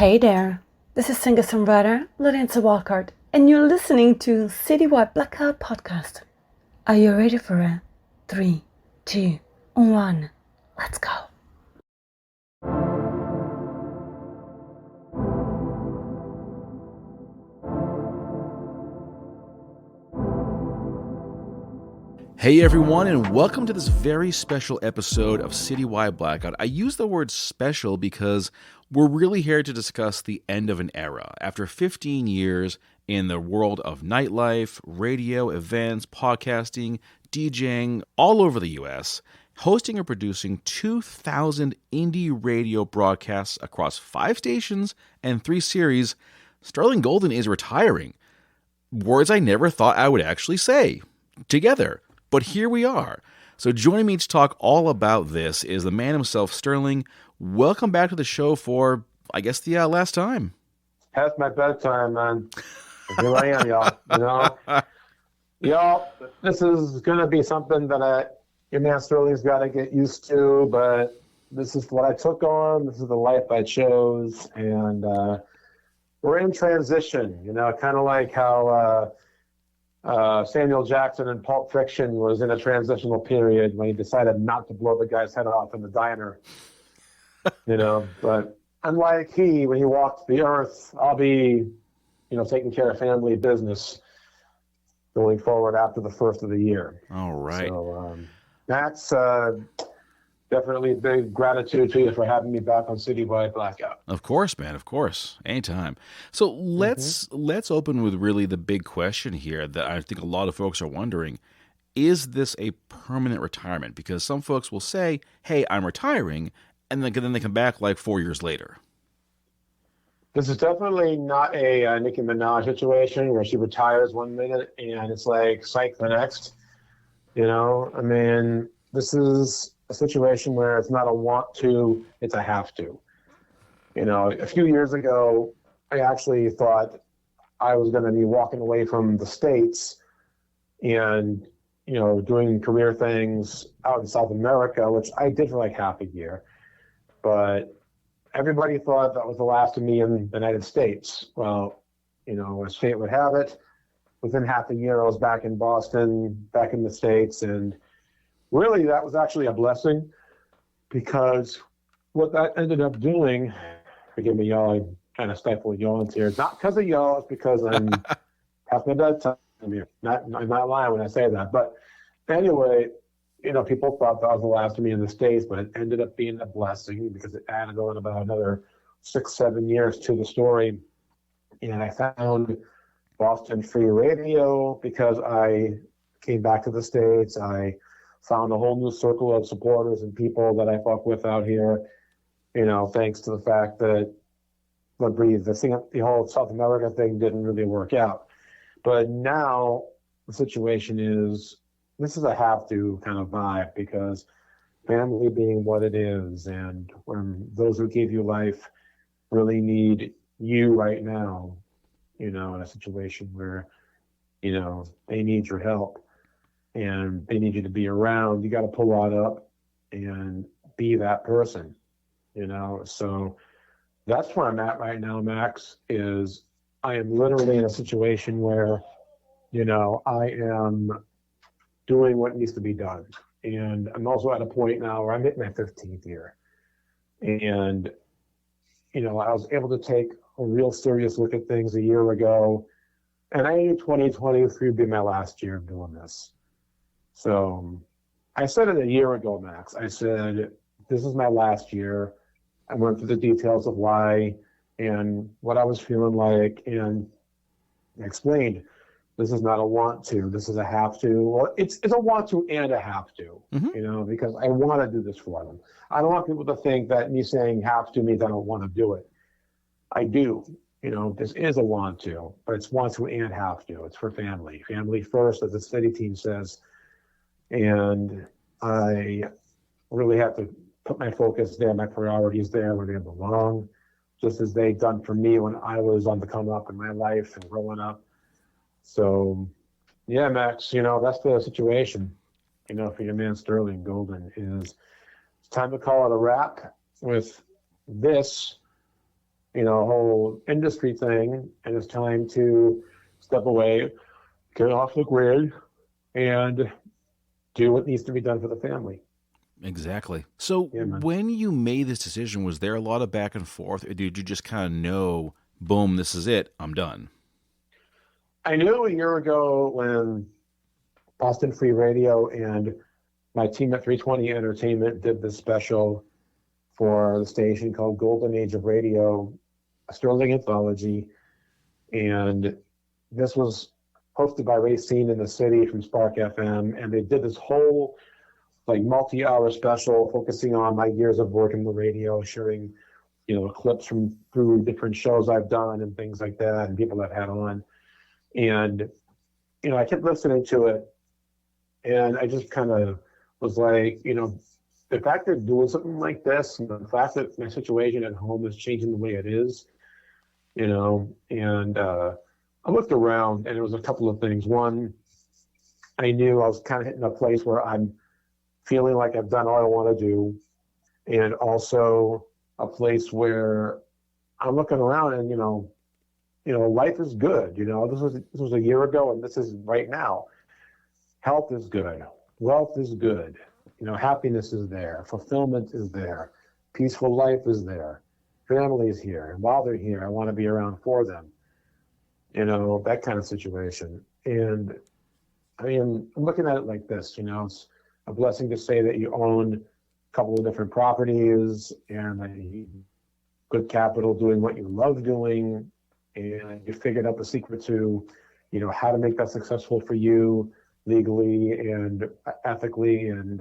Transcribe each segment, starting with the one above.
Hey there, this is singer-songwriter Lorenzo Walcott, and you're listening to Citywide Blackout Podcast. Are you ready for it? 3, 2, 1, let's go. Hey everyone, and welcome to this very special episode of Citywide Blackout. I use the word special because we're really here to discuss the end of an era. After 15 years in the world of nightlife, radio, events, podcasting, DJing all over the US, hosting and producing 2,000 indie radio broadcasts across 5 stations and 3 series, Sterling Golden is retiring. Words I never thought I would actually say. Together. But here we are. So joining me to talk all about this is the man himself, Sterling. Welcome back to the show for, I guess, the last time. Past my bedtime, man. Here I am, y'all. Y'all, this is going to be something that your man Sterling's got to get used to, but this is what I took on. This is the life I chose, and we're in transition, kind of like how Samuel Jackson in Pulp Fiction was in a transitional period when he decided not to blow the guy's head off in the diner. But unlike when he walked the earth, I'll be, taking care of family business going forward after the first of the year. All right. So that's definitely big gratitude to you for having me back on Citywide Blackout. Of course, man. Of course. Anytime. So let's open with really the big question here that I think a lot of folks are wondering. Is this a permanent retirement? Because some folks will say, hey, I'm retiring, and then they come back like 4 years later. This is definitely not a Nicki Minaj situation where she retires one minute and it's like psych the next. This is a situation where it's not a want to, it's a have to. A few years ago, I actually thought I was going to be walking away from the States and, doing career things out in South America, which I did for like half a year. But everybody thought that was the last of me in the United States. Well, as fate would have it, within half a year, I was back in Boston, back in the States, and really, that was actually a blessing because what that ended up doing, forgive me, y'all, I'm kind of stifling yawns here. Not because of y'all, it's because I'm past my bedtime here. I'm not lying when I say that. But anyway, people thought that was the last of me in the States, but it ended up being a blessing because it added on about another 6-7 years to the story. And I found Boston Free Radio because I came back to the States. I found a whole new circle of supporters and people that I fuck with out here, thanks to the fact that the whole South America thing didn't really work out. But now the situation is, this is a have to kind of vibe because family being what it is, and when those who gave you life really need you right now, in a situation where, they need your help. And they need you to be around, you got to pull out up and be that person, So that's where I'm at right now, Max, is I am literally in a situation where, I am doing what needs to be done. And I'm also at a point now where I'm in my 15th year. And, I was able to take a real serious look at things a year ago. And I knew 2023 would be my last year of doing this. So I said it a year ago, Max. I said, this is my last year. I went through the details of why and what I was feeling like, and I explained, this is not a want to, this is a have to. Well, it's a want to and a have to, because I want to do this for them. I don't want people to think that me saying have to means I don't want to do it. I do. This is a want to, but it's want to and have to. It's for family. Family first, as the study team says. And I really have to put my focus there, my priorities there where they belong, just as they've done for me when I was on the come up in my life and growing up. So, yeah, Max, that's the situation, for your man Sterling Golden, is it's time to call it a wrap with this whole industry thing, and it's time to step away, get off the grid, and do what needs to be done for the family. Exactly. So Yeah, man. when you made this decision, was there a lot of back and forth, or did you just kind of know, boom, this is it, I'm done? I knew a year ago when Boston Free Radio and my team at 320 Entertainment did this special for the station called Golden Age of Radio, a Sterling anthology. And this was hosted by Racine in the City from Spark FM. And they did this whole like multi-hour special focusing on my years of work in the radio, sharing, clips from through different shows I've done and things like that and people I've had on. And, I kept listening to it and I just kind of was like, the fact that doing something like this and the fact that my situation at home is changing the way it is, and I looked around and there was a couple of things. One, I knew I was kind of hitting a place where I'm feeling like I've done all I want to do, and also a place where I'm looking around and, life is good. This was a year ago and this is right now. Health is good. Wealth is good. Happiness is there. Fulfillment is there. Peaceful life is there. Family is here. And while they're here, I want to be around for them. That kind of situation. And I mean, I'm looking at it like this, it's a blessing to say that you own a couple of different properties and a good capital doing what you love doing. And you figured out the secret to, how to make that successful for you legally and ethically, and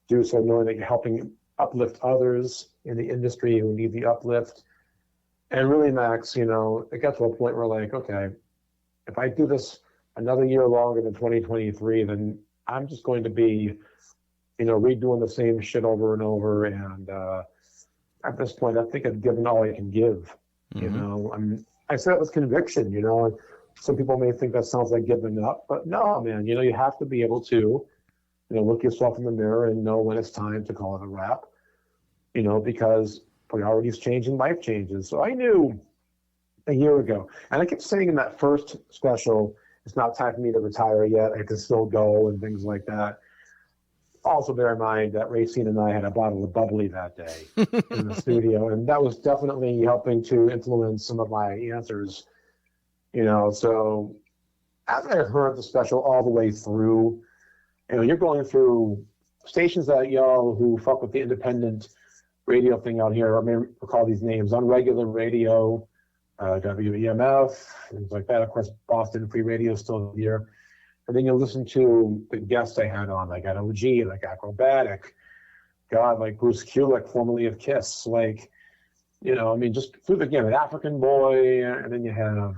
do so knowing that you're helping uplift others in the industry who need the uplift. And really, Max, it got to a point where like, okay, if I do this another year longer than 2023, then I'm just going to be, redoing the same shit over and over. And at this point, I think I've given all I can give. Mm-hmm. I said it with conviction, and some people may think that sounds like giving up, but no, man, you have to be able to, look yourself in the mirror and know when it's time to call it a wrap, because priorities change and life changes. So I knew a year ago, and I kept saying in that first special, it's not time for me to retire yet. I can still go and things like that. Also bear in mind that Racine and I had a bottle of bubbly that day in the studio, and that was definitely helping to influence some of my answers. So after I heard the special all the way through, you're going through stations that y'all who fuck with the independent radio thing out here, I mean, recall these names, Unregular Radio, WEMF, things like that. Of course, Boston Free Radio is still here. And then you listen to the guests I had on, like at OG, like Acrobatic, God, like Bruce Kulick, formerly of Kiss, like, just through the gamut, African Boy, and then you have,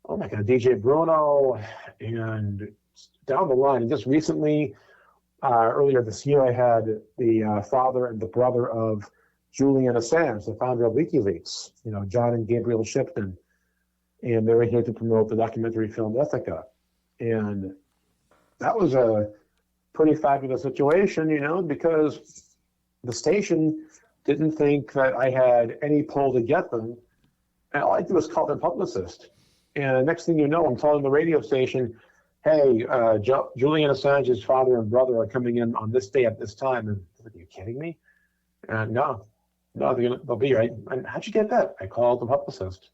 oh my God, DJ Bruno, and down the line. And just recently, earlier this year, I had the father and the brother of Julian Assange, the founder of WikiLeaks, John and Gabriel Shipton, and they were here to promote the documentary film Ethica. And that was a pretty fabulous situation, because the station didn't think that I had any pull to get them. And all I did was call their publicist. And next thing you know, I'm telling the radio station, hey, Julian Assange's father and brother are coming in on this day at this time. And are you kidding me? And no, they'll be right. And how'd you get that? I called the publicist.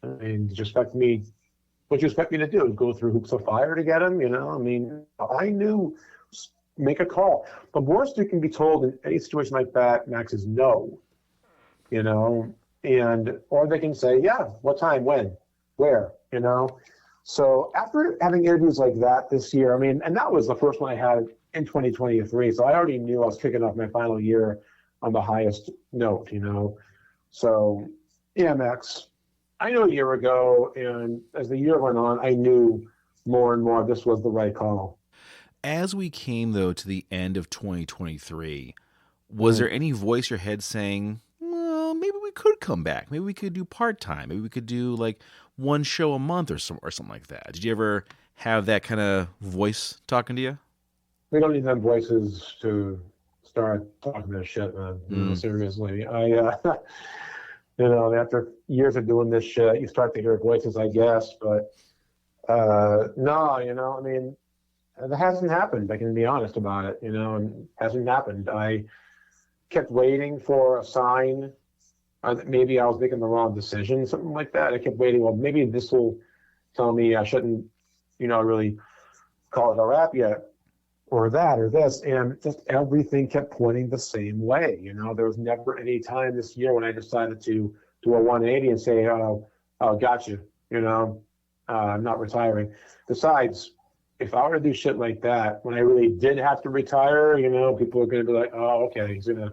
I mean, did you expect me? What do you expect me to do? Go through hoops of fire to get him? I knew, make a call. The worst you can be told in any situation like that, Max, is no. Or they can say, yeah, what time, when, where, So after having interviews like that this year, and that was the first one I had in 2023. So I already knew I was kicking off my final year on the highest note, So, yeah, Max, I knew a year ago, and as the year went on, I knew more and more this was the right call. As we came, though, to the end of 2023, was there any voice in your head saying, well, maybe we could come back. Maybe we could do part-time. Maybe we could do like one show a month or something like that. Did you ever have that kind of voice talking to you? We don't need them voices to start talking this shit, man. Seriously. After years of doing this shit, you start to hear voices, I guess. But no, I mean, that hasn't happened. I can be honest about it, and hasn't happened. I kept waiting for a sign. Maybe I was making the wrong decision, something like that. I kept waiting. Well, maybe this will tell me I shouldn't, really call it a rap yet, or that, or this. And just everything kept pointing the same way. There was never any time this year when I decided to do a 180 and say, oh, got you, I'm not retiring. Besides, if I were to do shit like that, when I really did have to retire, people are going to be like, oh, okay, he's going to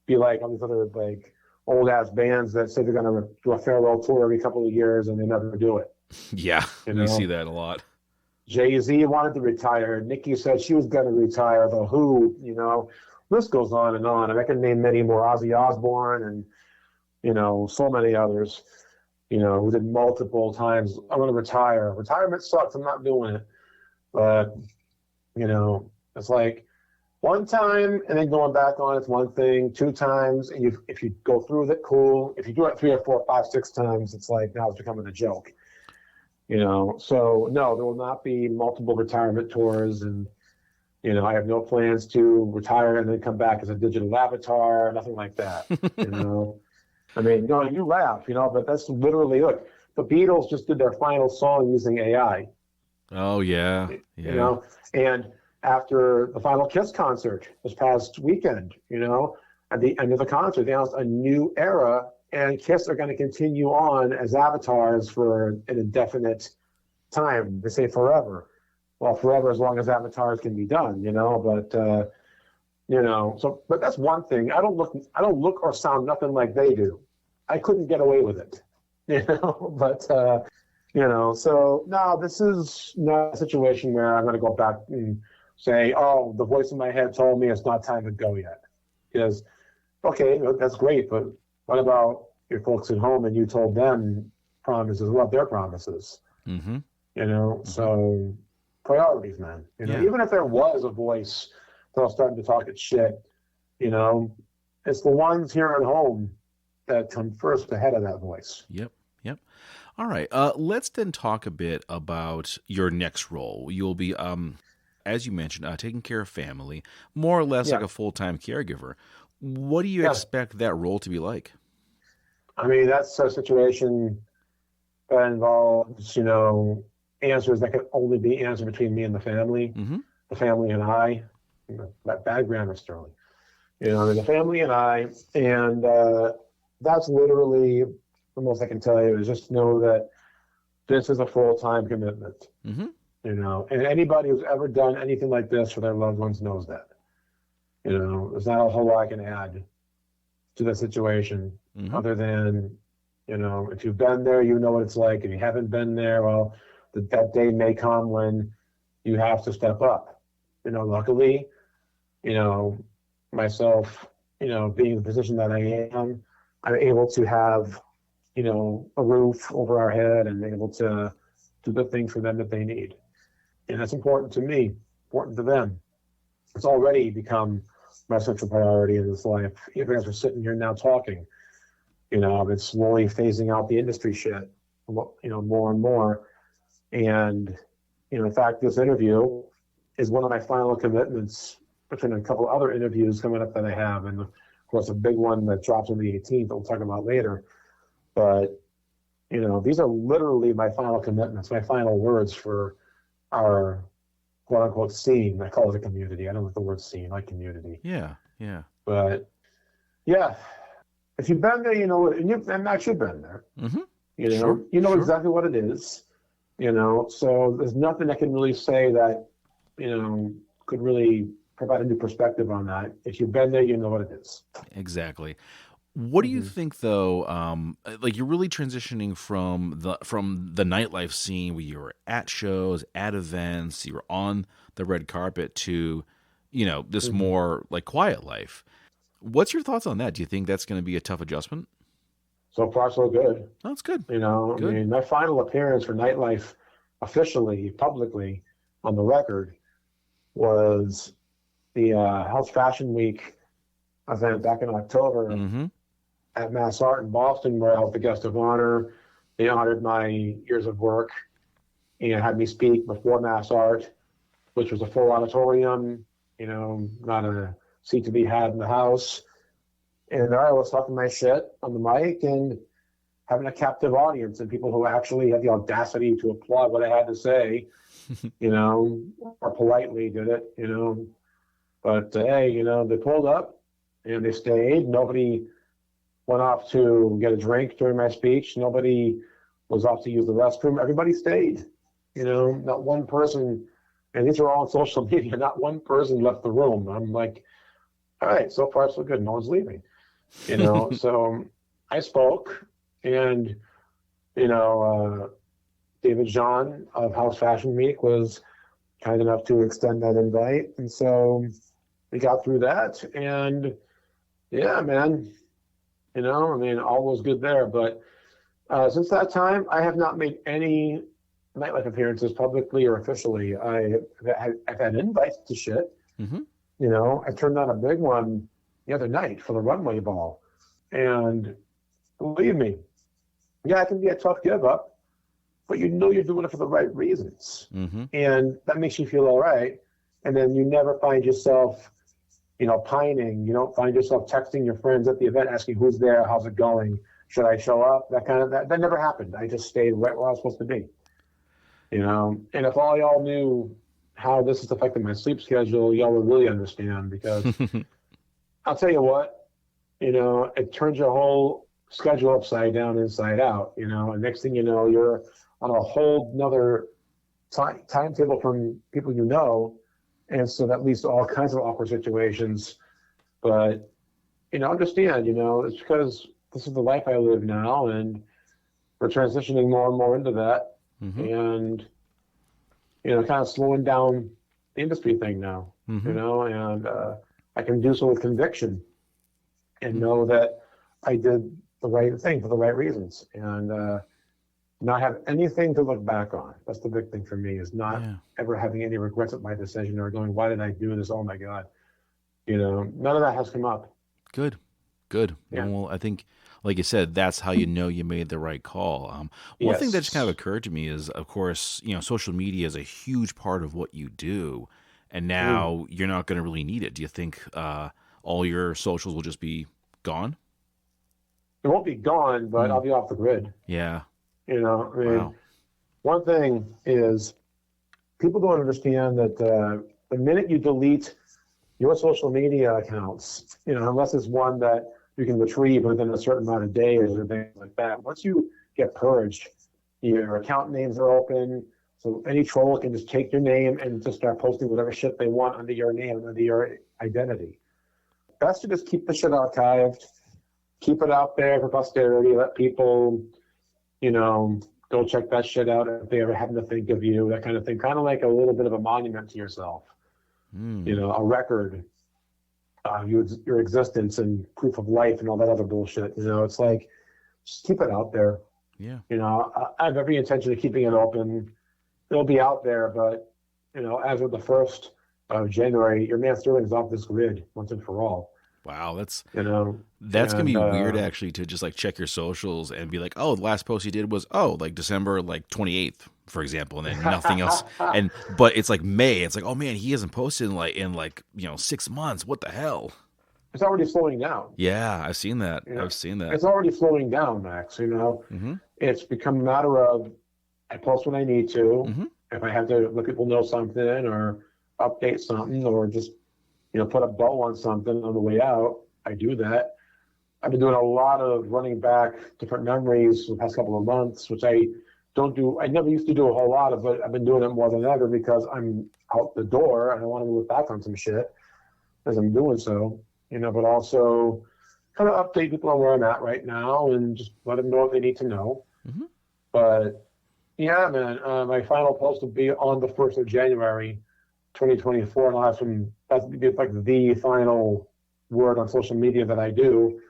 be like all these other like old ass bands that say they're going to do a farewell tour every couple of years and they never do it. Yeah, we see that a lot. Jay-Z wanted to retire. Nicki said she was going to retire. The Who, list goes on. And I can name many more. Ozzy Osbourne and, so many others, who did multiple times. I'm going to retire. Retirement sucks. I'm not doing it. But, it's like one time and then going back on it's one thing, two times. And if you go through with it, cool. If you do it 3 or 4, 5, 6 times, it's like now it's becoming a joke. So no, there will not be multiple retirement tours, and I have no plans to retire and then come back as a digital avatar, nothing like that. I mean, you laugh, but that's literally, look, the Beatles just did their final song using AI. Oh yeah, yeah. And after the final Kiss concert this past weekend, at the end of the concert, they announced a new era. And Kiss are going to continue on as avatars for an indefinite time. They say forever. Well, forever as long as avatars can be done, But but that's one thing. I don't look or sound nothing like they do. I couldn't get away with it, But so no, this is not a situation where I'm going to go back and say, oh, the voice in my head told me it's not time to go yet. Because okay, that's great, but what about your folks at home and you told them promises, what their promises? Mm-hmm. So priorities, man. Even if there was a voice that was starting to talk its shit, it's the ones here at home that come first ahead of that voice. Yep. All right. Let's then talk a bit about your next role. You'll be, as you mentioned, taking care of family, more or less like a full-time caregiver. What do you expect that role to be like? I mean, that's a situation that involves, answers that can only be answered between me and the family, the family and I. That bad grammar, Sterling. The family and I, and that's literally the most I can tell you is just know that this is a full-time commitment. And anybody who's ever done anything like this for their loved ones knows that. There's not a whole lot I can add to the situation other than, if you've been there, you know what it's like. If you haven't been there, well, that day may come when you have to step up. Luckily, myself, being in the position that I am, I'm able to have, a roof over our head and able to do the things for them that they need. And that's important to me, important to them. It's already become my central priority in this life. Even as we're sitting here now talking, I've been slowly phasing out the industry shit, more and more. And, in fact, this interview is one of my final commitments between a couple other interviews coming up that I have. And, of course, a big one that drops on the 18th that we'll talk about later. But, these are literally my final commitments, my final words for our quote unquote scene. I call it a community. I don't like the word scene, I like community. Yeah. But yeah, if you've been there, and Max, you've been there. You know exactly what it is. So there's nothing I can really say that, could really provide a new perspective on that. If you've been there, you know what it is. Exactly. What do you think, though? Like you're really transitioning from the nightlife scene where you were at shows, at events, you were on the red carpet to, this more like quiet life. What's your thoughts on that? Do you think that's going to be a tough adjustment? So far, so good. That's good. Good. I mean, my final appearance for nightlife, officially, publicly, on the record, was the Health Fashion Week event back in October. at Mass Art in Boston, where I was the guest of honor. They honored my years of work and had me speak before Mass Art, which was a full auditorium, not a seat to be had in the house. And I was talking my shit on the mic and having a captive audience and people who actually had the audacity to applaud what I had to say, or politely did it, But hey, they pulled up and they stayed. Nobody went off to get a drink during my speech. Nobody was off to use the restroom. Everybody stayed. Not one person, and these are all on social media, not one person left the room. I'm like, all right, so far so good. No one's leaving. So I spoke, and David John of House Fashion Week was kind enough to extend that invite, and so we got through that. And yeah, man, all was good there. But since that time, I have not made any nightlife appearances publicly or officially. I've had invites to shit. Mm-hmm. I turned on a big one the other night for the runway ball. And believe me, yeah, it can be a tough give up, but you're doing it for the right reasons. Mm-hmm. And that makes you feel all right. And then you never find yourself, pining. You don't find yourself texting your friends at the event asking who's there, how's it going, should I show up? That never happened. I just stayed right where I was supposed to be. And if all y'all knew how this has affected my sleep schedule, y'all would really understand, because I'll tell you what, it turns your whole schedule upside down, inside out, and next thing you know, you're on a whole nother timetable from people and so that leads to all kinds of awkward situations. But, understand, it's because this is the life I live now, and we're transitioning more and more into that. Mm-hmm. And, kind of slowing down the industry thing now, mm-hmm. And I can do so with conviction and know that I did the right thing for the right reasons, and not have anything to look back on. That's the big thing for me, is not ever having any regrets at my decision or going, why did I do this? Oh my God. None of that has come up. Good. Yeah. Well, I think, like you said, that's how you know you made the right call. One thing that just kind of occurred to me is, of course, social media is a huge part of what you do, and now you're not going to really need it. Do you think all your socials will just be gone? It won't be gone, but I'll be off the grid. Yeah. Wow. One thing is, people don't understand that the minute you delete your social media accounts, unless it's one that you can retrieve within a certain amount of days or things like that, once you get purged, your account names are open, so any troll can just take your name and just start posting whatever shit they want under your name, under your identity. Best to just keep the shit archived, keep it out there for posterity, let people, go check that shit out if they ever happen to think of you, that kind of thing. Kind of like a little bit of a monument to yourself, a record of your existence and proof of life and all that other bullshit. It's like, just keep it out there. Yeah. I have every intention of keeping it open. It'll be out there, but, as of the 1st of January, your man Sterling is off this grid once and for all. Wow, that's gonna be weird, actually, to just like check your socials and be like, oh, the last post he did was like December 28th, for example, and then nothing else. But it's like May. It's like, oh man, he hasn't posted in 6 months. What the hell? It's already slowing down. Yeah, I've seen that. I've seen that. It's already slowing down, Max. Mm-hmm. It's become a matter of, I post when I need to. Mm-hmm. If I have to let people know something or update something or just put a bow on something on the way out, I do that. I've been doing a lot of running back different memories for the past couple of months, which I don't do. I never used to do a whole lot of, but I've been doing it more than ever because I'm out the door and I want to look back on some shit as I'm doing so, but also kind of update people on where I'm at right now and just let them know what they need to know. Mm-hmm. But yeah, man, my final post will be on the 1st of January, 2024, and I'll have that's like the final word on social media that I do.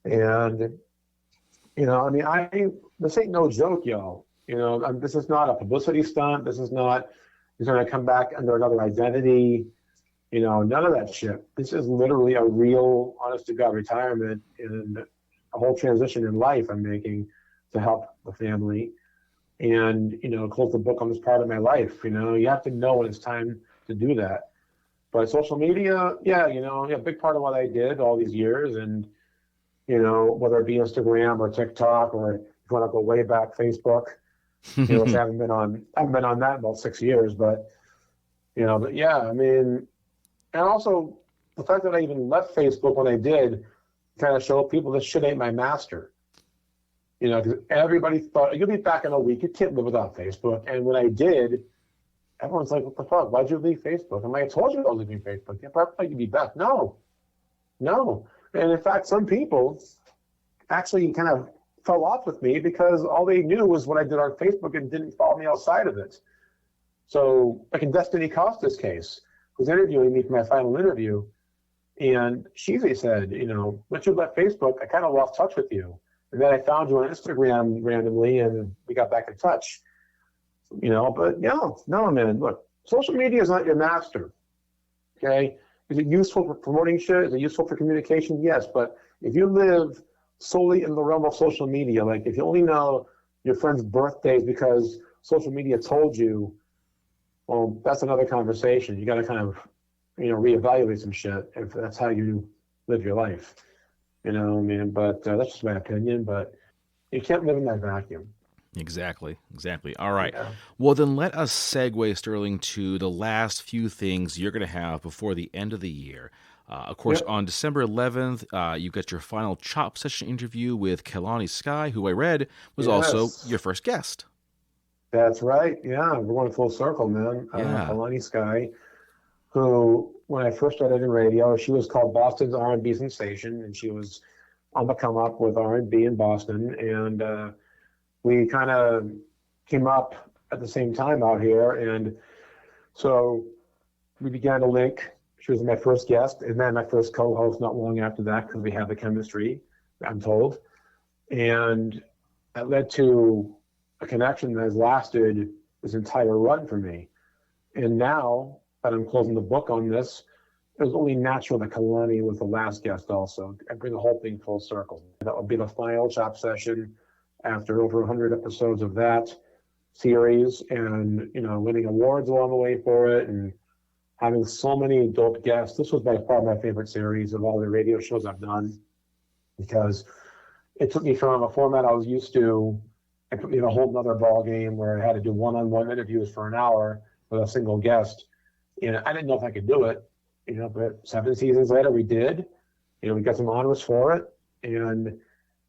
And, this ain't no joke, yo. This is not a publicity stunt. This is not, he's going to come back under another identity. None of that shit. This is literally a real, honest to God retirement. And a whole transition in life I'm making to help the family and, close the book on this part of my life. You have to know when it's time to do that. But social media, a big part of what I did all these years. And, whether it be Instagram or TikTok, or if you want to go way back, Facebook, which I haven't been on that in about 6 years, but yeah, I mean, and also the fact that I even left Facebook when I did kind of showed people this shit ain't my master. Because everybody thought, you'll be back in a week, you can't live without Facebook. And when I did, everyone's like, what the fuck? Why'd you leave Facebook? I'm like, I told you I was leaving Facebook. Yeah, but I thought you'd be back. No. And in fact, some people actually kind of fell off with me because all they knew was what I did on Facebook and didn't follow me outside of it. So, like in Destiny Costa's case, who's interviewing me for my final interview, and she said, once you left Facebook, I kind of lost touch with you. And then I found you on Instagram randomly, and we got back in touch. But no, man. Look, social media is not your master. Okay, is it useful for promoting shit? Is it useful for communication? Yes, but if you live solely in the realm of social media, like if you only know your friends' birthdays because social media told you, well, that's another conversation. You got to kind of, reevaluate some shit if that's how you live your life. But that's just my opinion. But you can't live in that vacuum. Exactly. All right. Yeah. Well, then let us segue, Sterling, to the last few things you're going to have before the end of the year. Of course, on December 11th, you got your final Chop Session interview with Kelani Sky, who I read was also your first guest. That's right. Yeah, we're going full circle, man. Kelani Sky, who, when I first started in radio, she was called Boston's R&B sensation, and she was on the come up with R&B in Boston. And we kind of came up at the same time out here. And so we began to link. She was my first guest, and then my first co-host not long after that, because we have the chemistry, I'm told. And that led to a connection that has lasted this entire run for me. And now that I'm closing the book on this, it was only natural that Kalani was the last guest also. I bring the whole thing full circle. That would be the final Chop Session after over 100 episodes of that series, and, winning awards along the way for it, and having so many dope guests. This was by far my favorite series of all the radio shows I've done, because it took me from a format I was used to and put me in a whole nother ball game where I had to do one-on-one interviews for an hour with a single guest. I didn't know if I could do it, but 7 seasons later we did. We got some honors for it, and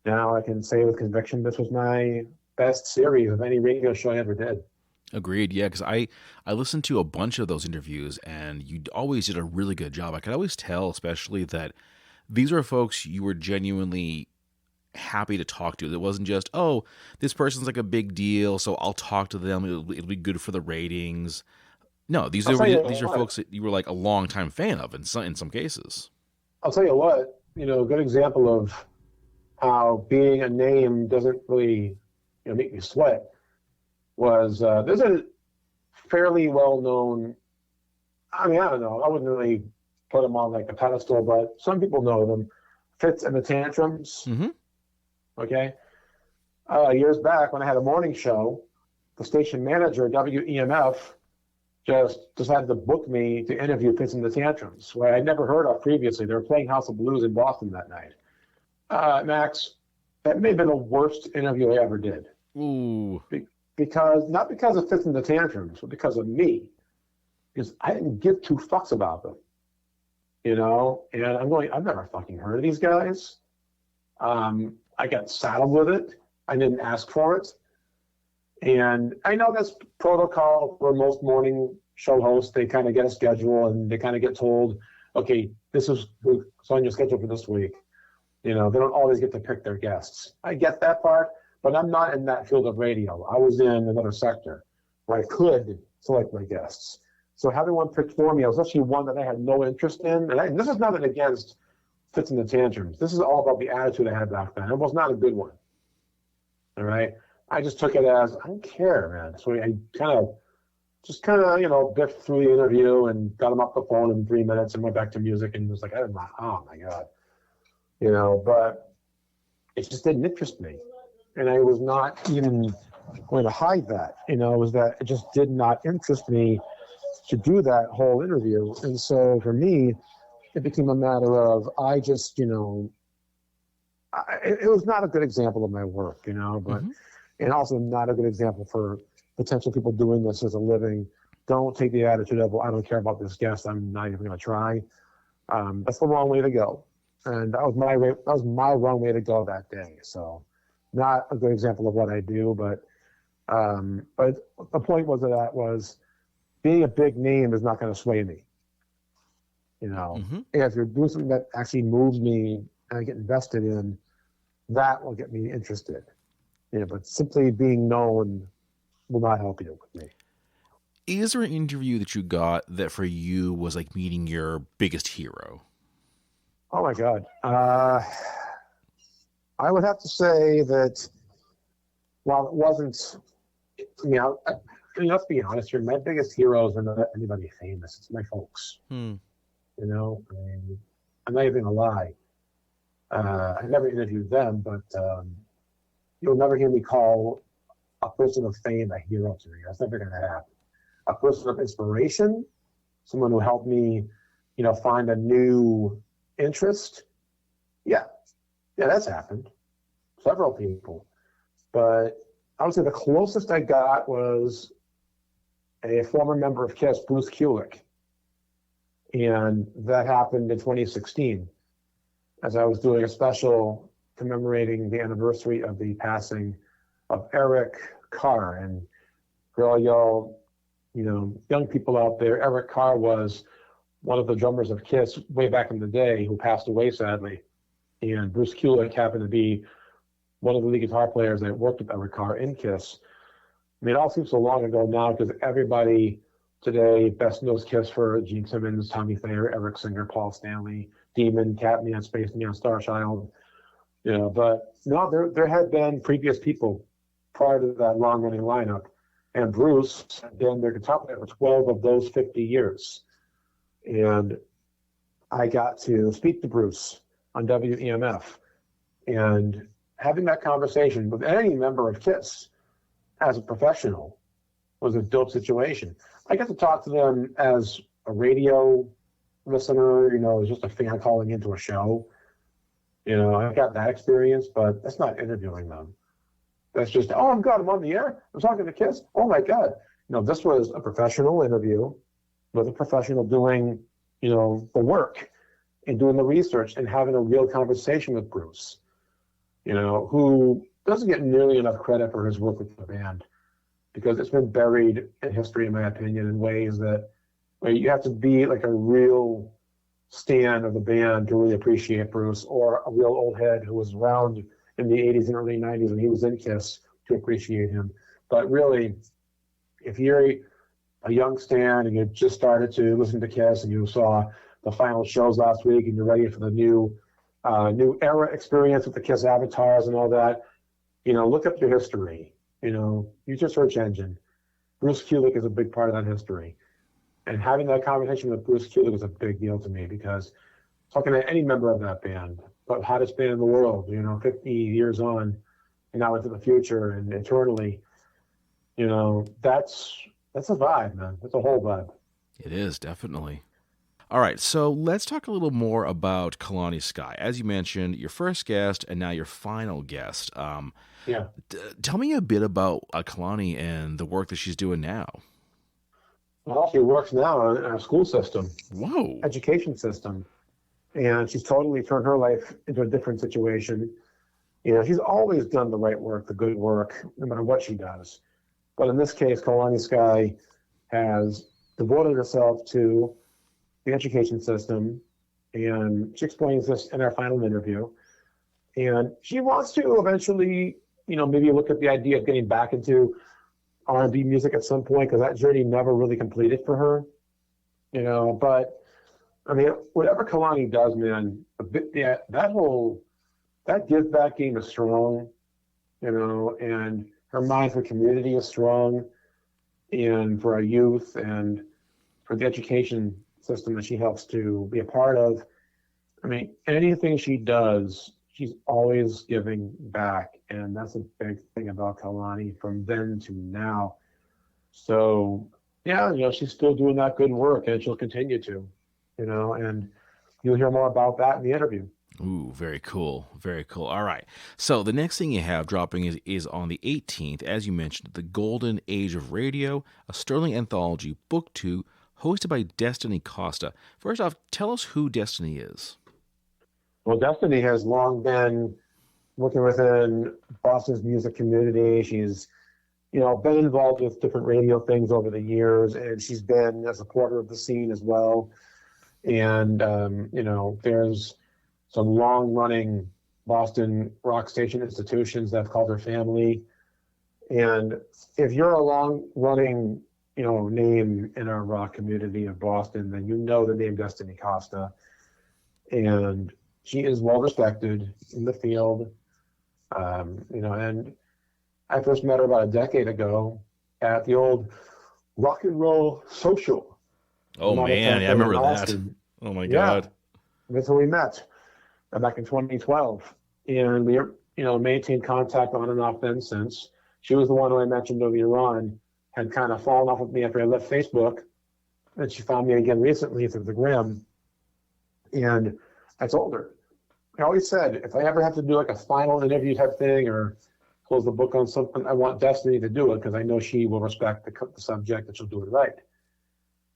now I can say with conviction this was my best series of any radio show I ever did. Agreed. Yeah, because I listened to a bunch of those interviews, and you always did a really good job. I could always tell, especially, that these are folks you were genuinely happy to talk to. It wasn't just, oh, this person's like a big deal, so I'll talk to them. It'll be good for the ratings. No, these are folks that you were like a longtime fan of in some cases. I'll tell you what, a good example of how being a name doesn't really make me sweat was there's a fairly well-known, I don't know, I wouldn't really put them on like a pedestal, but some people know them, Fitz and the Tantrums. Mm-hmm. Okay. Years back when I had a morning show, the station manager, WEMF, just decided to book me to interview Fitz and the Tantrums, where I'd never heard of previously. They were playing House of Blues in Boston that night. Max, that may have been the worst interview I ever did. Ooh. Not because of Fitz and the Tantrums, but because of me. Because I didn't give 2 fucks about them. And I'm going, I've never fucking heard of these guys. I got saddled with it. I didn't ask for it. And I know that's protocol for most morning show hosts. They kind of get a schedule and they kind of get told, okay, this is who's on your schedule for this week. They don't always get to pick their guests. I get that part, but I'm not in that field of radio. I was in another sector where I could select my guests. So having one picked for me, I was actually one that I had no interest in. And this is nothing against Fitz and the Tantrums. This is all about the attitude I had back then. It was not a good one. All right? I just took it as, I don't care, man. So I kind of biffed through the interview and got him off the phone in 3 minutes and went back to music and was like, oh my God. But it just didn't interest me. And I was not even going to hide that, was that it just did not interest me to do that whole interview. And so for me, it became a matter of, I just, it was not a good example of my work, but, and also not a good example for potential people doing this as a living. Don't take the attitude of, well, I don't care about this guest, I'm not even going to try. That's the wrong way to go. And that was my wrong way to go that day. So not a good example of what I do, but the point was being a big name is not going to sway me. If you're doing something that actually moves me and I get invested in, that will get me interested. But simply being known will not help you with me. Is there an interview that you got that for you was like meeting your biggest hero? Oh my God. I would have to say that while it wasn't, let's be honest here, my biggest heroes are not anybody famous. It's my folks. I'm not even gonna lie. I never interviewed them, but you'll never hear me call a person of fame a hero to me. That's never gonna happen. A person of inspiration, someone who helped me, find a new interest. Yeah, that's happened. Several people. But I would say the closest I got was a former member of KISS, Bruce Kulick. And that happened in 2016 as I was doing a special commemorating the anniversary of the passing of Eric Carr. And for all y'all, young people out there, Eric Carr was one of the drummers of KISS way back in the day who passed away sadly. And Bruce Kulick happened to be one of the lead guitar players that worked with Eric Carr in KISS. It all seems so long ago now because everybody today best knows KISS for Gene Simmons, Tommy Thayer, Eric Singer, Paul Stanley, Demon, Catman, Spaceman, Starchild. But no, there had been previous people prior to that long-running lineup, and Bruce had been their guitar player for 12 of those 50 years. And I got to speak to Bruce on WEMF, and having that conversation with any member of KISS as a professional was a dope situation. I got to talk to them as a radio listener, as just a fan calling into a show. I got that experience, but that's not interviewing them. That's just, oh my God, I'm on the air. I'm talking to KISS. Oh my God. This was a professional interview with a professional doing, the work and doing the research and having a real conversation with Bruce, who doesn't get nearly enough credit for his work with the band because it's been buried in history, in my opinion, in ways that you have to be like a real stan of the band to really appreciate Bruce, or a real old head who was around in the 80s and early 90s when he was in KISS to appreciate him. But really, if you're a young stan and you just started to listen to KISS and you saw the final shows last week and you're ready for the new era experience with the KISS avatars and all that, look up your history. Use your search engine. Bruce Kulick is a big part of that history. And having that conversation with Bruce Kulick was a big deal to me because talking to any member of that band, the hottest band in the world, 50 years on and now into the future and eternally, that's a vibe, man. That's a whole vibe. It is, definitely. All right, so let's talk a little more about Kalani Sky. As you mentioned, your first guest and now your final guest. Tell me a bit about Kalani and the work that she's doing now. Well, she works now in our school system. Whoa. Education system. And she's totally turned her life into a different situation. She's always done the right work, the good work, no matter what she does. But in this case, Kalani Sky has devoted herself to the education system, and she explains this in our final interview. And she wants to eventually, maybe look at the idea of getting back into R&B music at some point, because that journey never really completed for her. But whatever Kalani does, man, that give back game is strong, and her mind for community is strong, and for our youth and for the education system that she helps to be a part of. Anything she does, she's always giving back, and that's a big thing about Kalani from then to now. So yeah, she's still doing that good work, and she'll continue to, and you'll hear more about that in the interview. Ooh, very cool. Very cool. All right. So the next thing you have dropping is on the 18th, as you mentioned, The Golden Age of Radio, a Sterling Anthology, Book 2, hosted by Destiny Costa. First off, tell us who Destiny is. Well, Destiny has long been working within Boston's music community. She's, been involved with different radio things over the years, and she's been a supporter of the scene as well. And, there's some long-running Boston rock station institutions that have called her family. And if you're a long-running, name in our rock community of Boston, then you know the name Destiny Costa. And she is well-respected in the field. And I first met her about a decade ago at the old Rock and Roll Social. Oh, man, I remember that. Oh, my God. That's where we met back in 2012. And we, maintained contact on and off then since. She was the one who I mentioned earlier on, had kind of fallen off with me after I left Facebook. And she found me again recently through the Gram. And I told her, I always said, if I ever have to do like a final interview type thing or close the book on something, I want Destiny to do it because I know she will respect the subject and she'll do it right.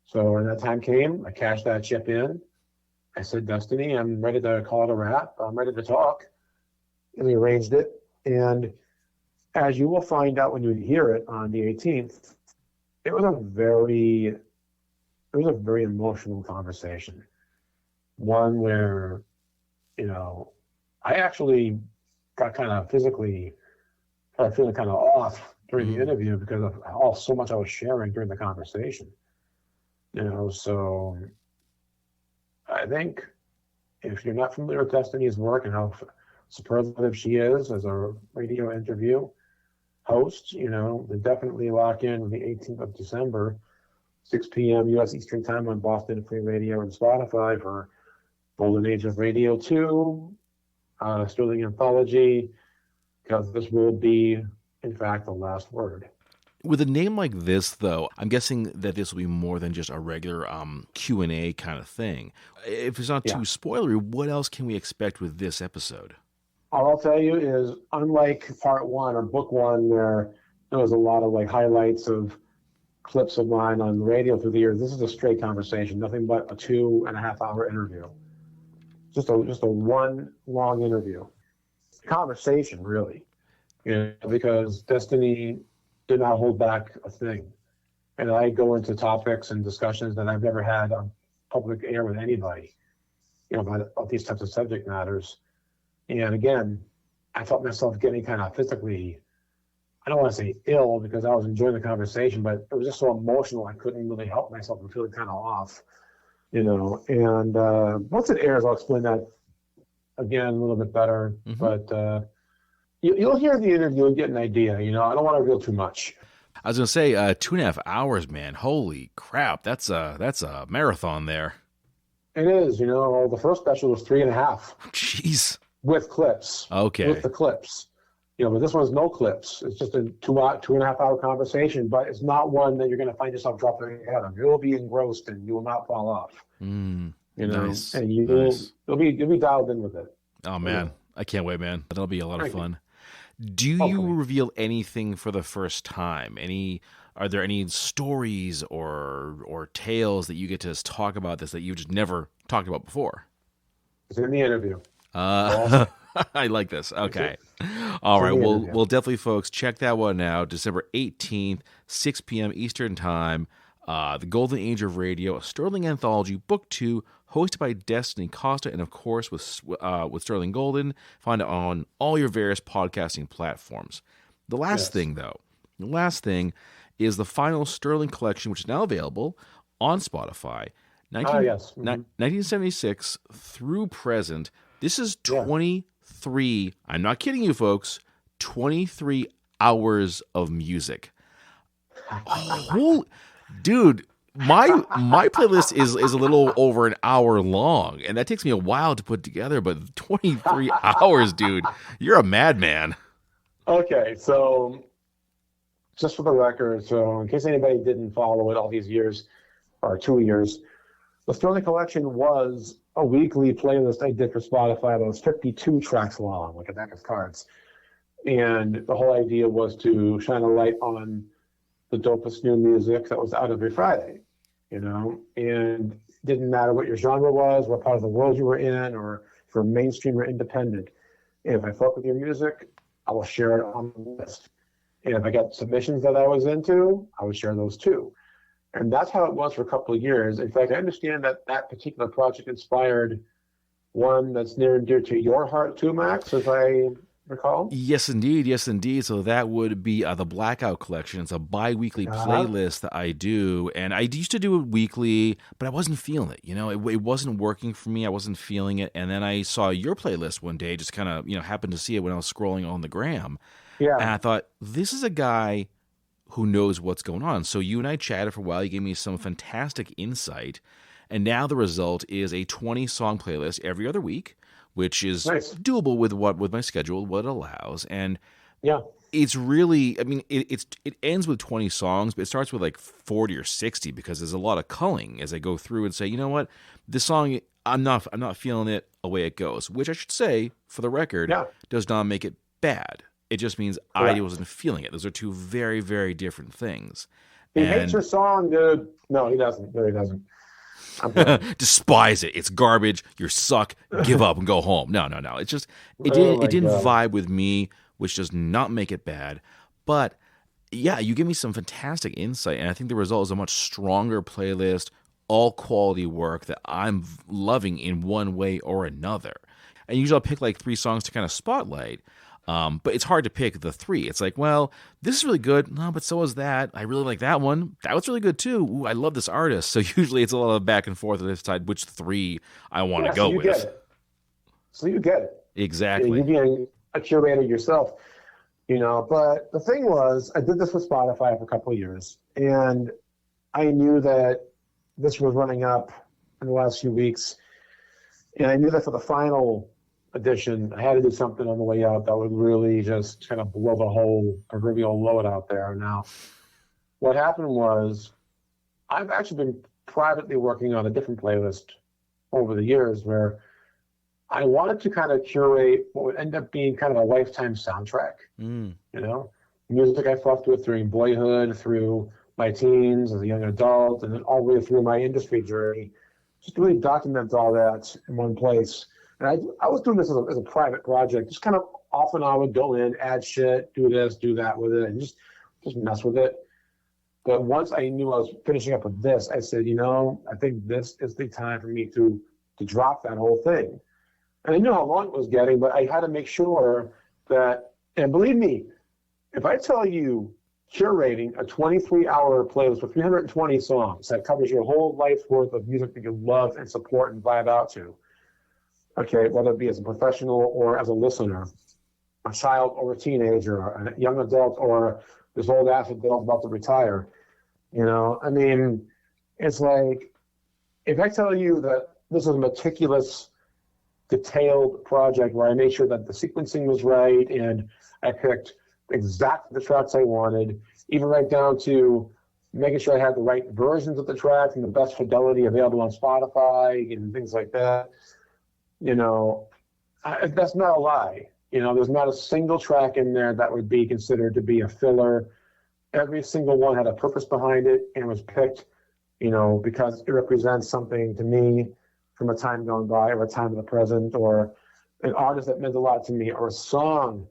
So when that time came, I cashed that chip in. I said, Destiny, I'm ready to call it a wrap. I'm ready to talk. And we arranged it. And as you will find out when you hear it on the 18th, it was a very emotional conversation. One where, I actually got kind of physically feeling kind of off during the interview because of so much I was sharing during the conversation. So I think if you're not familiar with Destiny's work and how superlative she is as a radio interview host, then definitely lock in the 18th of December, 6 p.m. U.S. Eastern Time on Boston Free Radio and Spotify for Golden Age of Radio 2, Sterling Anthology, because this will be, in fact, the last word. With a name like this, though, I'm guessing that this will be more than just a regular Q&A kind of thing. If it's not too spoilery, what else can we expect with this episode? All I'll tell you is, unlike part one or book one, where there was a lot of highlights of clips of mine on the radio through the years, this is a straight conversation, nothing but a 2.5-hour interview. Just a one long interview. Conversation, really. Because Destiny did not hold back a thing. And I go into topics and discussions that I've never had on public air with anybody, about these types of subject matters. And again, I felt myself getting kind of physically, I don't want to say ill because I was enjoying the conversation, but it was just so emotional I couldn't really help myself from feeling kind of off, And once it airs, I'll explain that again a little bit better. But you'll hear the interview and get an idea. I don't want to reveal too much. I was going to say 2.5 hours, man. Holy crap. That's a marathon there. It is. The first special was 3.5. Jeez. With clips. Okay. With the clips. But this one's no clips. It's just a 2.5 hour conversation, but it's not one that you're going to find yourself dropping your head on. You'll be engrossed and you will not fall off. Nice. And you'll be dialed in with it. Oh, man. I can't wait, man. That'll be a lot of fun. Do you reveal anything for the first time? Are there any stories or tales that you get to talk about this that you've just never talked about before? It's in the interview. I like this. Okay. All right. Well, definitely, folks, check that one out. December 18th, 6 p.m. Eastern Time. The Golden Age of Radio, a Sterling Anthology, Book 2, hosted by Destiny Costa, and of course with Sterling Golden. Find it on all your various podcasting platforms. The last thing is the final Sterling collection, which is now available on Spotify. 1976 through present. This is 23, I'm not kidding you folks, 23 hours of music. Dude, my playlist is a little over an hour long, and that takes me a while to put together. But 23 hours, dude, you're a madman. Okay, so just for the record, so in case anybody didn't follow it all these years, or 2 years, the Sterling Collection was a weekly playlist I did for Spotify that was 52 tracks long, like a deck of cards. And the whole idea was to shine a light on the dopest new music that was out every Friday, and it didn't matter what your genre was, what part of the world you were in, or if you're mainstream or independent. And if I fuck with your music, I will share it on the list. And if I got submissions that I was into, I would share those too. And that's how it was for a couple of years. In fact, I understand that that particular project inspired one that's near and dear to your heart too, Max, as I recall. Yes, indeed. Yes, indeed. So that would be the Blackout Collection. It's a bi-weekly playlist that I do. And I used to do it weekly, but I wasn't feeling it. It wasn't working for me. I wasn't feeling it. And then I saw your playlist one day, just kind of, happened to see it when I was scrolling on the gram. Yeah. And I thought, this is a guy who knows what's going on. So you and I chatted for a while. You gave me some fantastic insight. And now the result is a 20-song playlist every other week, which is doable with my schedule, what it allows. And it's really, it ends with 20 songs, but it starts with like 40 or 60 because there's a lot of culling as I go through and say, you know what, this song, I'm not feeling it, away it goes, which I should say, for the record, does not make it bad. It just means I wasn't feeling it. Those are two very, very different things. He hates your song, dude. No, he doesn't. No, he doesn't. Despise it. It's garbage. You suck. Give up and go home. No. It's just it didn't vibe with me, which does not make it bad. But yeah, you give me some fantastic insight, and I think the result is a much stronger playlist, all quality work that I'm loving in one way or another. And usually I'll pick like 3 songs to kind of spotlight. But it's hard to pick the 3. It's like, well, this is really good. No, but so is that. I really like that one. That was really good too. Ooh, I love this artist. So usually it's a lot of back and forth to decide which 3 I want to go with. So you get it. Exactly. You're being a curator yourself, But the thing was, I did this with Spotify for a couple of years, and I knew that this was running up in the last few weeks, and I knew that for the final edition, I had to do something on the way out that would really just kind of blow the whole proverbial load out there. Now, what happened was I've actually been privately working on a different playlist over the years where I wanted to kind of curate what would end up being kind of a lifetime soundtrack. Music I fucked with during boyhood, through my teens, as a young adult, and then all the way through my industry journey, just to really document all that in one place. And I was doing this as a private project, just kind of off and on would go in, add shit, do this, do that with it, and just mess with it. But once I knew I was finishing up with this, I said, I think this is the time for me to drop that whole thing. And I knew how long it was getting, but I had to make sure that, and believe me, if I tell you curating a 23-hour playlist with 320 songs that covers your whole life's worth of music that you love and support and vibe out to, okay, whether it be as a professional or as a listener, a child or a teenager, a young adult or this old ass adult about to retire, it's like, if I tell you that this is a meticulous, detailed project where I made sure that the sequencing was right and I picked exactly the tracks I wanted, even right down to making sure I had the right versions of the tracks and the best fidelity available on Spotify and things like that. That's not a lie. There's not a single track in there that would be considered to be a filler. Every single one had a purpose behind it and was picked, because it represents something to me from a time gone by or a time in the present, or an artist that meant a lot to me, or a song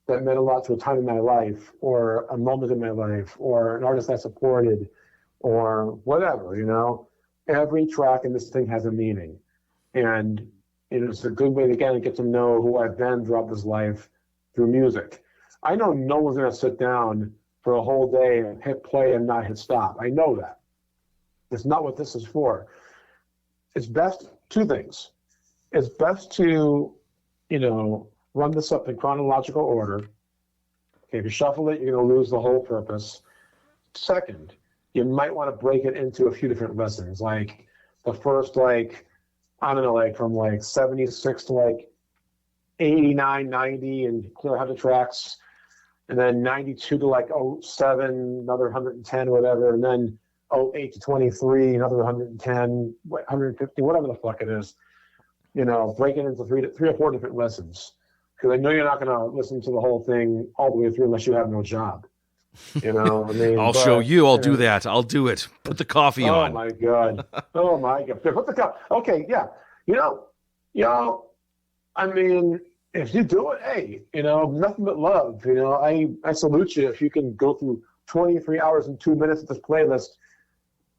that meant a lot to a time in my life, or a moment in my life, or an artist I supported, or whatever, Every track in this thing has a meaning. And it's a good way to get to know who I've been throughout this life through music. I know no one's going to sit down for a whole day and hit play and not hit stop. I know that. It's not what this is for. It's best, 2 things. It's best to, run this up in chronological order. Okay, if you shuffle it, you're going to lose the whole purpose. Second, you might want to break it into a few different lessons. Like the first, like, I don't know, like from like 76 to like 89, 90 and clear 100 tracks. And then 92 to like '07, another 110 or whatever. And then '08 to 23, another 110, 150, whatever the fuck it is. Break it into three or four different lessons. Because I know you're not going to listen to the whole thing all the way through unless you have no job. I'll show you. I'll do that. I'll do it. Put the coffee on. Oh my God. Oh my God. Put the coffee. Okay, yeah. I mean, if you do it, hey, nothing but love. I salute you if you can go through 23 hours and 2 minutes of this playlist,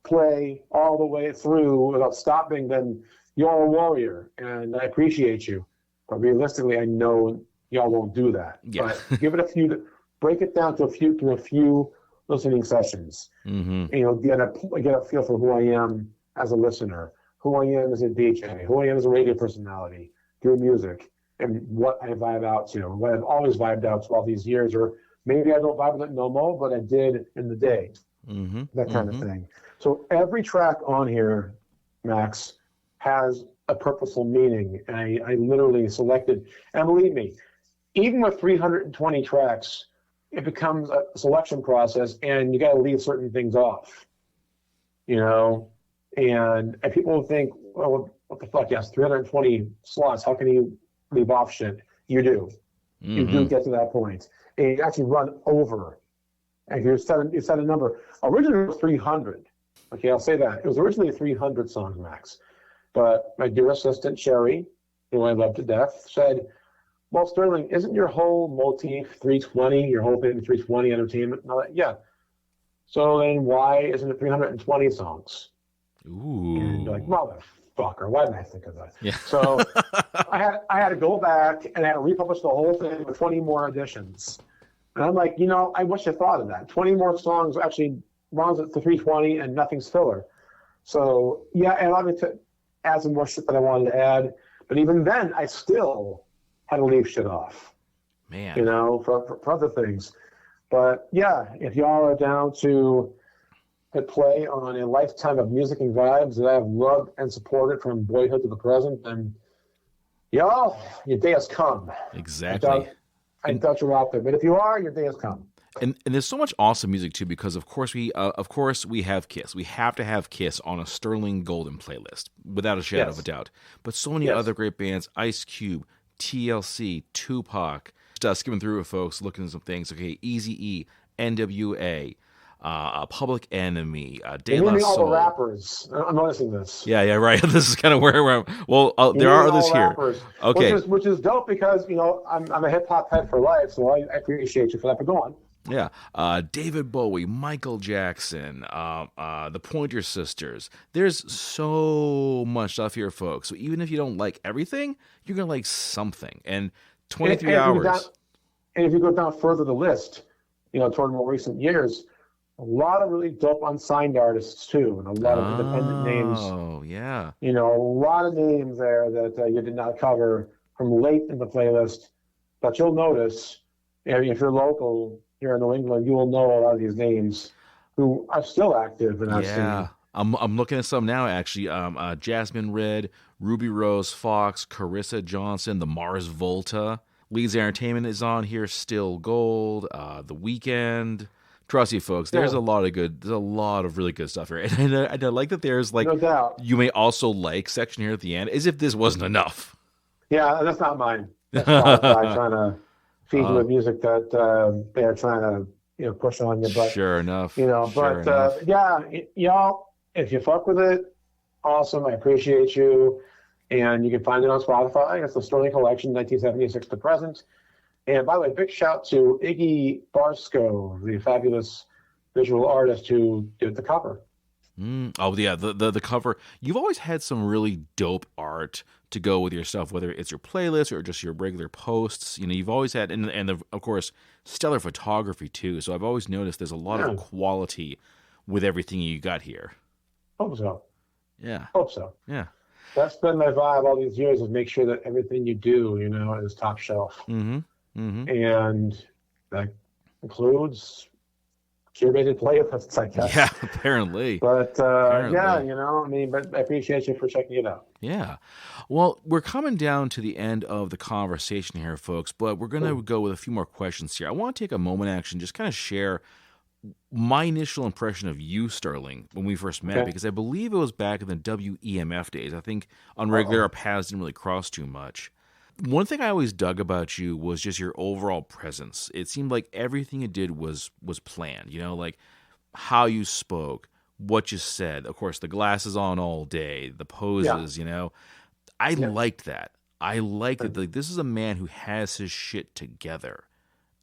play all the way through without stopping, then you're a warrior, and I appreciate you. But realistically, I know y'all won't do that. Yeah. But give it break it down to a few listening sessions. Mm-hmm. Get a feel for who I am as a listener, who I am as a DJ, who I am as a radio personality through music, and what I vibe out to, what I've always vibed out to all these years, or maybe I don't vibe with it no more, but I did in the day. Mm-hmm. That kind of thing. So every track on here, Max, has a purposeful meaning. And I literally selected, and believe me, even with 320 tracks, it becomes a selection process, and you got to leave certain things off. And people think, well, what the fuck? Yes, 320 slots. How can you leave off shit? You do. Mm-hmm. You do get to that point. And you actually run over. And you set a number. Originally, it was 300. Okay, I'll say that. It was originally 300 songs, Max. But my dear assistant, Sherry, who I love to death, said, well, Sterling, isn't your whole motif 320, your whole thing 320 entertainment and all that? Yeah. So then why isn't it 320 songs? Ooh. And you're like, motherfucker, why didn't I think of that? Yeah. So I had to go back and I had to republish the whole thing with 20 more additions. And I'm like, I wish I thought of that. 20 more songs actually runs it to 320 and nothing's filler. So, yeah, and I to add some more shit that I wanted to add. But even then, I still had to leave shit off. Man. For other things. But, yeah, if y'all are down to hit play on a lifetime of music and vibes that I've loved and supported from boyhood to the present, then, y'all, your day has come. Exactly. I thought you were out there. But if you are, your day has come. And there's so much awesome music too, because of course we have Kiss. We have to have Kiss on a Sterling Golden playlist without a shadow of a doubt. But so many other great bands: Ice Cube, TLC, Tupac. Just skimming through it, folks, looking at some things. Okay, Eazy-E, NWA, Public Enemy, De La Soul. All the rappers. I'm noticing this. Yeah, right. This is kind of where we're. Well, there are others here. Rappers, okay, which is dope because I'm a hip hop head for life, so I appreciate you for that. But go on. Yeah, David Bowie, Michael Jackson, the Pointer Sisters. There's so much stuff here, folks. So even if you don't like everything, you're gonna like something. And 23 hours. And if you go down further the list, toward more recent years, a lot of really dope unsigned artists too, and a lot of independent names. Oh, yeah. A lot of names there that you did not cover from late in the playlist, but you'll notice if you're local here in New England, you will know a lot of these names who are still active in our scene. I'm looking at some now, actually. Jasmine Red, Ruby Rose Fox, Carissa Johnson, the Mars Volta. Leeds Entertainment is on here, Still Gold, The Weeknd. Trust you, folks. There's a lot of really good stuff here, and I like that there's like, no doubt, you may also like section here at the end, as if this wasn't enough. Yeah, that's not mine. That's Spotify trying to feed you with music that they're trying to push on you. But sure enough, y'all, if you fuck with it, awesome. I appreciate you, and you can find it on Spotify. It's the Sterling Collection, 1976 to present. And by the way, big shout to Iggy Barsko, the fabulous visual artist who did the cover. Oh yeah, the cover. You've always had some really dope art to go with your stuff, whether it's your playlist or just your regular posts. You've always had, and of course, stellar photography too. So I've always noticed there's a lot of quality with everything you got here. Hope so. Yeah. Hope so. Yeah. That's been my vibe all these years, is make sure that everything you do, is top shelf. Mm-hmm. Mm-hmm. And that includes curated playlists, I guess. Yeah, apparently. But Apparently. but I appreciate you for checking it out. Yeah. Well, we're coming down to the end of the conversation here, folks, but we're going to go with a few more questions here. I want to take a moment, actually, and just kind of share my initial impression of you, Sterling, when we first met, because I believe it was back in the WEMF days. I think on regular, our paths didn't really cross too much. One thing I always dug about you was just your overall presence. It seemed like everything you did was planned, like how you spoke, what you said. Of course, the glasses on all day, the poses, I liked that. I liked it. Like, this is a man who has his shit together.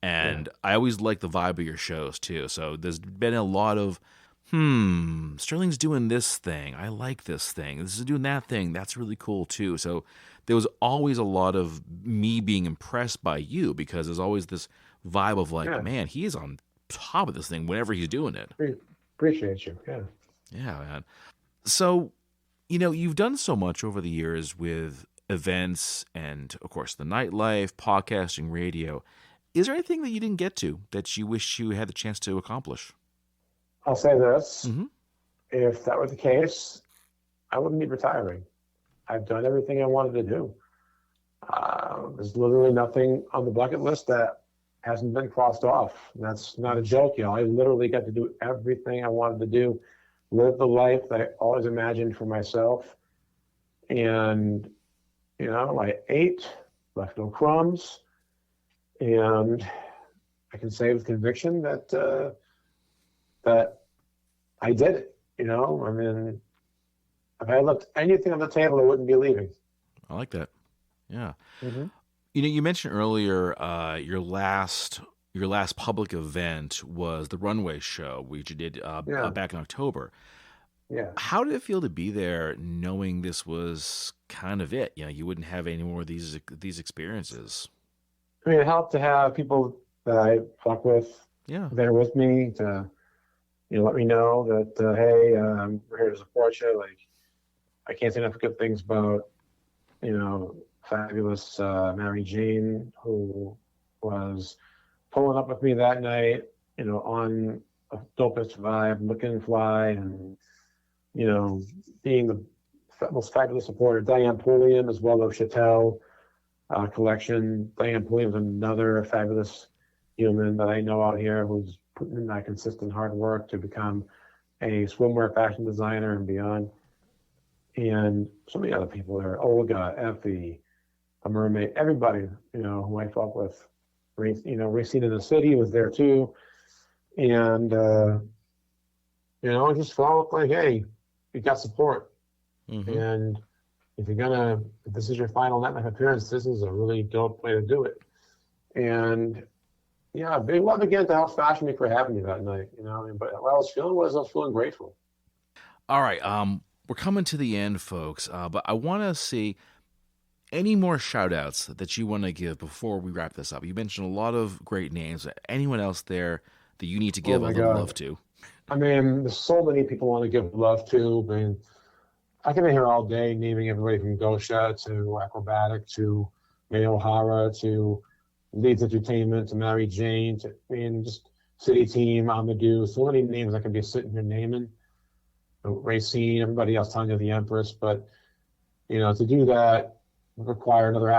And I always like the vibe of your shows too. So there's been a lot of, Sterling's doing this thing. I like this thing. This is doing that thing. That's really cool too. So there was always a lot of me being impressed by you, because there's always this vibe of like, man, he is on top of this thing whenever he's doing it. Appreciate you. Yeah. Yeah, man. So, you've done so much over the years with events and, of course, the nightlife, podcasting, radio. Is there anything that you didn't get to that you wish you had the chance to accomplish? I'll say this. If that were the case, I wouldn't be retiring. I've done everything I wanted to do. There's literally nothing on the bucket list that hasn't been crossed off. And that's not a joke, I literally got to do everything I wanted to do, live the life that I always imagined for myself. And, I ate, left no crumbs, and I can say with conviction that that I did it. If I left anything on the table, I wouldn't be leaving. I like that. Yeah. You mentioned earlier your last public event was the runway show, which you did back in October. Yeah. How did it feel to be there, knowing this was kind of it? You wouldn't have any more of these experiences. I mean, it helped to have people that I fuck with there with me to, let me know that, hey, we're here to support you. Like, I can't say enough good things about, fabulous Mary Jane, who was pulling up with me that night, on a dopest vibe, looking fly, and, being the most fabulous supporter. Diane Pulliam, as well as Chattel collection. Diane Pulliam is another fabulous human that I know out here who's putting in that consistent hard work to become a swimwear fashion designer and beyond. And so many other people there, Olga, Effie, a mermaid, everybody, who I fought with. Racine in the City was there too. And, I just felt like, hey, you got support. And if this is your final nightlife appearance, this is a really dope way to do it. And yeah, big love again to House Fashion Week for having me that night. But what I was feeling grateful. All right, we're coming to the end, folks. But I want to see any more shout outs that you want to give before we wrap this up. You mentioned a lot of great names. Anyone else there that you need to give a little love to? I mean, there's so many people I want to give love to. I mean, I can be here all day naming everybody from Gosha to Acrobatic to May O'Hara to Leeds Entertainment to Mary Jane to, just City Team, Amadou. So many names I could be sitting here naming. Racine, everybody else telling you the Empress. But, to do that would require another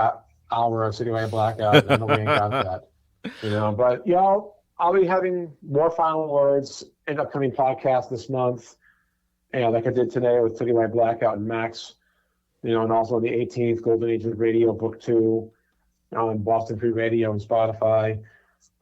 hour of Citywide Blackout. And nobody ain't got that. But, I'll be having more final words in upcoming podcasts this month. Like I did today with Citywide Blackout and Max, and also on the 18th, Golden Age of Radio Book 2 on Boston Free Radio and Spotify.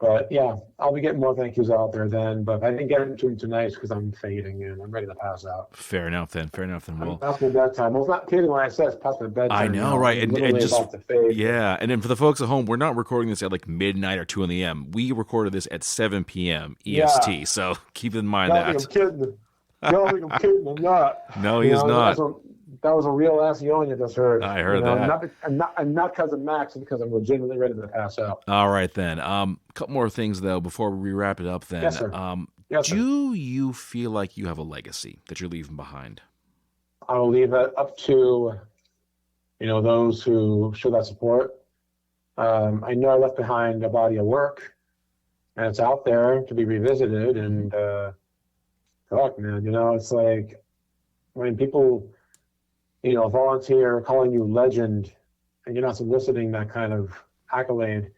But yeah, I'll be getting more thank yous out there then. But if I didn't get into them tonight because I'm fading and I'm ready to pass out. Fair enough then. Well, past my bedtime. Well, it's not kidding when I said it's past my bedtime. I know, right? And just about to fade. Yeah. And then for the folks at home, we're not recording this at like midnight or 2 a.m. We recorded this at 7 p.m. EST. Yeah. So keep in mind that. I'm kidding. I'm kidding. I'm not. No, he's not. That was a real ass yawn you just heard. I heard that. Not because of Max, because I'm legitimately ready to pass out. All right, then. A couple more things, though, before we wrap it up, then. Yes, sir. Do you feel like you have a legacy that you're leaving behind? I will leave it up to, those who show that support. I know I left behind a body of work. and it's out there to be revisited. And fuck, man, it's like when people, volunteer calling you legend, and you're not soliciting that kind of accolade,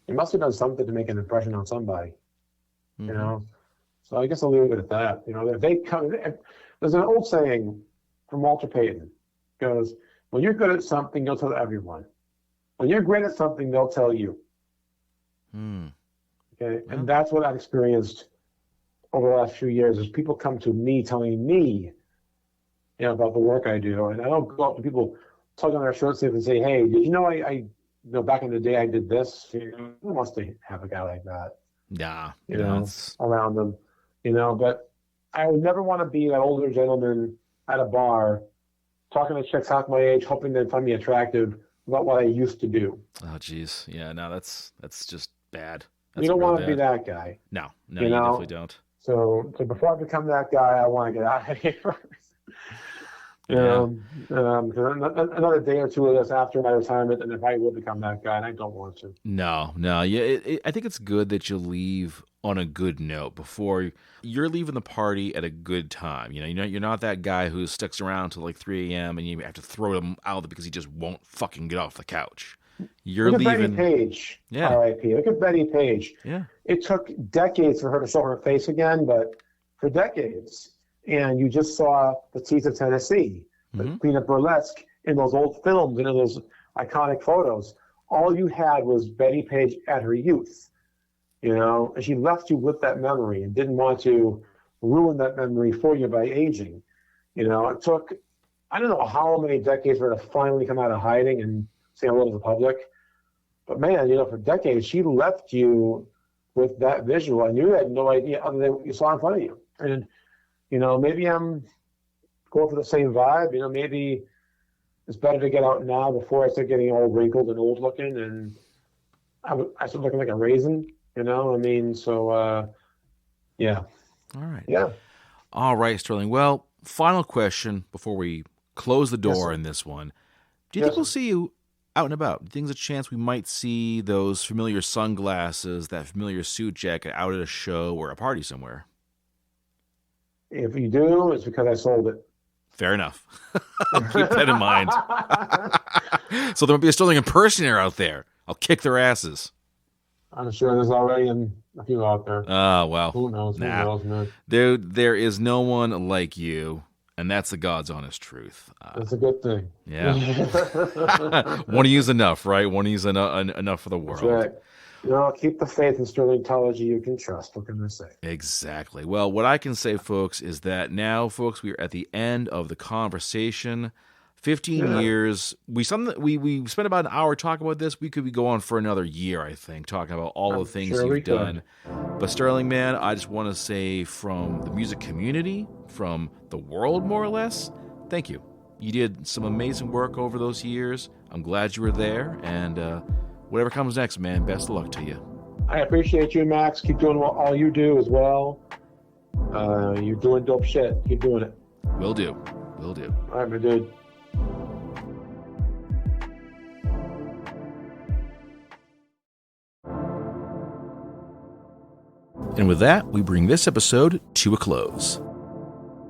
you must have done something to make an impression on somebody. So I guess I'll leave it at that. If they come, there's an old saying from Walter Payton, goes, when you're good at something, you'll tell everyone. When you're great at something, they'll tell you. Okay, and that's what I've experienced over the last few years. Is people come to me telling me, about the work I do, and I don't go up to people tugging on their shirt sleeve and say, "Hey, did you know I back in the day I did this?" Who wants to have a guy like that? Yeah, Around them, But I would never want to be that older gentleman at a bar talking to chicks half my age, hoping they'd find me attractive about what I used to do. Oh, geez. Yeah, no, that's just bad. You don't want to be that guy. No, you definitely don't. So before I become that guy, I want to get out of here. Another day or two of this after my retirement, and if I will become that guy, and I don't want to. No. Yeah, I think it's good that you leave on a good note before you're leaving the party at a good time. You're not that guy who sticks around till like 3 a.m. and you have to throw him out because he just won't fucking get off the couch. You're Look leaving. Betty Page. Yeah. R.I.P. Look at Betty Page. Yeah. It took decades for her to show her face again, but for decades. And you just saw the teeth of Tennessee, the Queen of Burlesque in those old films and in those iconic photos. All you had was Betty Page at her youth, and she left you with that memory and didn't want to ruin that memory for you by aging. It took, I don't know how many decades for her to finally come out of hiding and say hello to the public. But man, for decades, she left you with that visual and you had no idea other than what you saw in front of you. And, maybe I'm going for the same vibe. Maybe it's better to get out now before I start getting all wrinkled and old looking and I start looking like a raisin, so, yeah. All right. Yeah. All right, Sterling. Well, final question before we close the door in this one. Do you think we'll see you out and about? Do you think there's a chance we might see those familiar sunglasses, that familiar suit jacket out at a show or a party somewhere? If you do, it's because I sold it. Fair enough. I'll keep that in mind. So there might be a Sterling impersonator out there. I'll kick their asses. I'm sure there's already a few out there. Oh, well. Who knows? Nah. Who knows, man? Dude, there is no one like you, and that's the God's honest truth. That's a good thing. Yeah. One of you's enough, right? One of you's enough for the world. That's right. Keep the faith in Sterlingtology you can trust. What can I say? Exactly. Well, what I can say, folks, is that now, folks, we are at the end of the conversation. 15 years. We spent about an hour talking about this. We could go on for another year, I think, talking about all the things you've done. But Sterling, man, I just want to say from the music community, from the world, more or less, thank you. You did some amazing work over those years. I'm glad you were there. And whatever comes next, man, best of luck to you. I appreciate you, Max. Keep doing all you do as well. You're doing dope shit. Keep doing it. Will do. All right, my dude. And with that, we bring this episode to a close.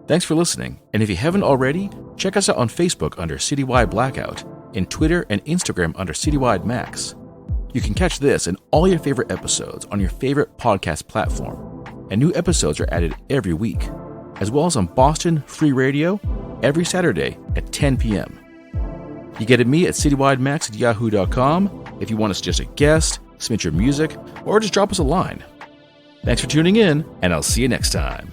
Thanks for listening, and if you haven't already, check us out on Facebook under Citywide Blackout, and Twitter and Instagram under Citywide Max. You can catch this and all your favorite episodes on your favorite podcast platform, and new episodes are added every week, as well as on Boston Free Radio every Saturday at 10 p.m. You get at me at citywidemax@yahoo.com if you want to suggest a guest, submit your music, or just drop us a line. Thanks for tuning in, and I'll see you next time.